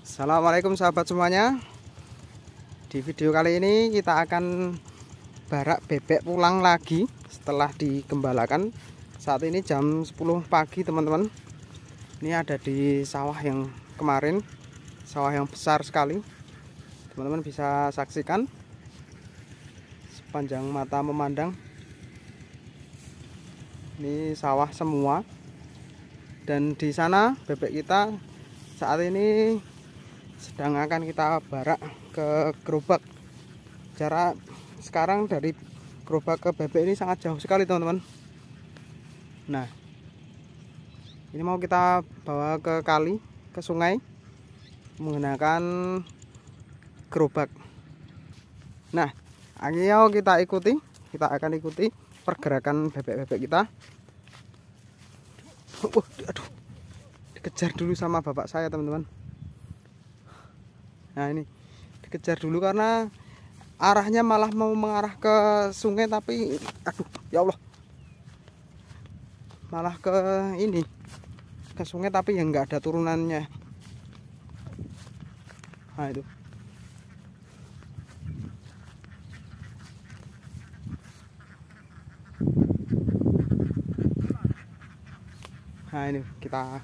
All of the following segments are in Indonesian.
Assalamualaikum sahabat semuanya. Di video kali ini kita akan barak bebek pulang lagi setelah digembalakan. Saat ini jam 10 pagi teman-teman. Ini ada di sawah yang kemarin, sawah yang besar sekali. Teman-teman bisa saksikan sepanjang mata memandang. Ini sawah semua. Dan di sana bebek kita saat ini sedang akan kita barak ke gerobak. Jarak sekarang dari gerobak ke bebek ini sangat jauh sekali teman-teman. Nah, ini mau kita bawa ke kali, ke sungai menggunakan gerobak. Nah, ayo kita akan ikuti pergerakan bebek-bebek kita. Aduh, dikejar dulu sama bapak saya teman-teman. Nah, ini dikejar dulu karena arahnya malah mau mengarah ke sungai, tapi aduh ya Allah, malah ke ini, ke sungai tapi yang nggak ada turunannya. Nah itu, nah ini kita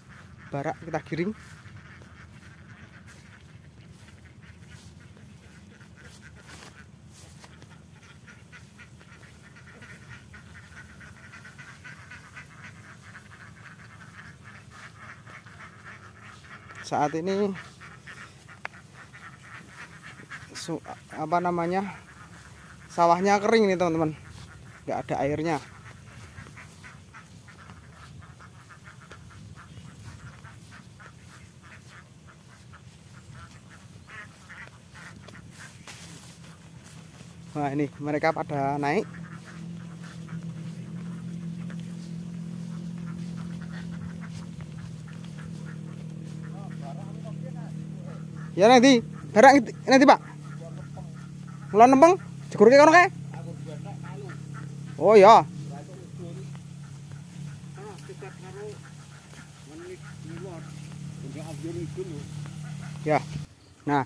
barak, kita giring. Saat ini sawahnya kering nih teman-teman, nggak ada airnya. Nah ini mereka pada naik. Ya nanti barang nanti Pak. Mulai nempeng, jegur ke kono kae. Oh ya. Ya. Nah,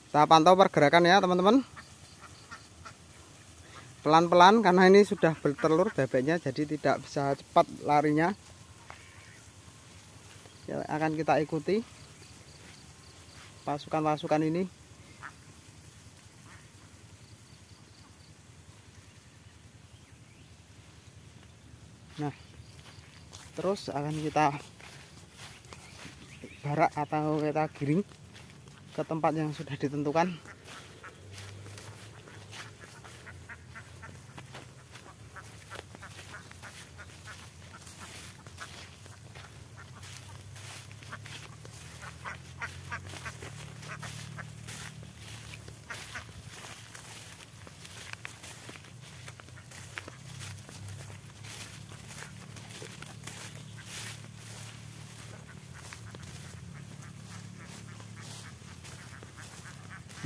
kita pantau pergerakan ya teman-teman. Pelan-pelan karena ini sudah bertelur bebeknya, jadi tidak bisa cepat larinya. Ya, akan kita ikuti pasukan-pasukan ini. Nah, terus akan kita barak atau kita giring ke tempat yang sudah ditentukan.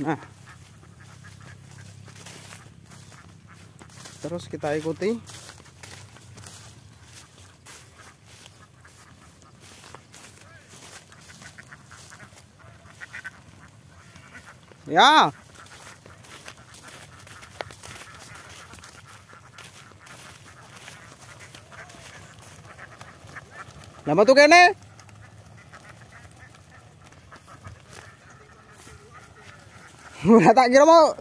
Nah, terus kita ikuti. Ya. Lama tuh kene. Nggak tak kira mau.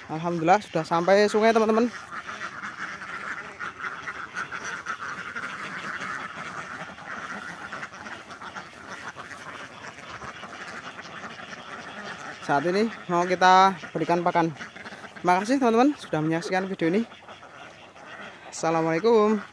Alhamdulillah sudah sampai sungai teman-teman. Saat ini mau kita berikan pakan. Terima kasih teman-teman sudah menyaksikan video ini. Assalamualaikum.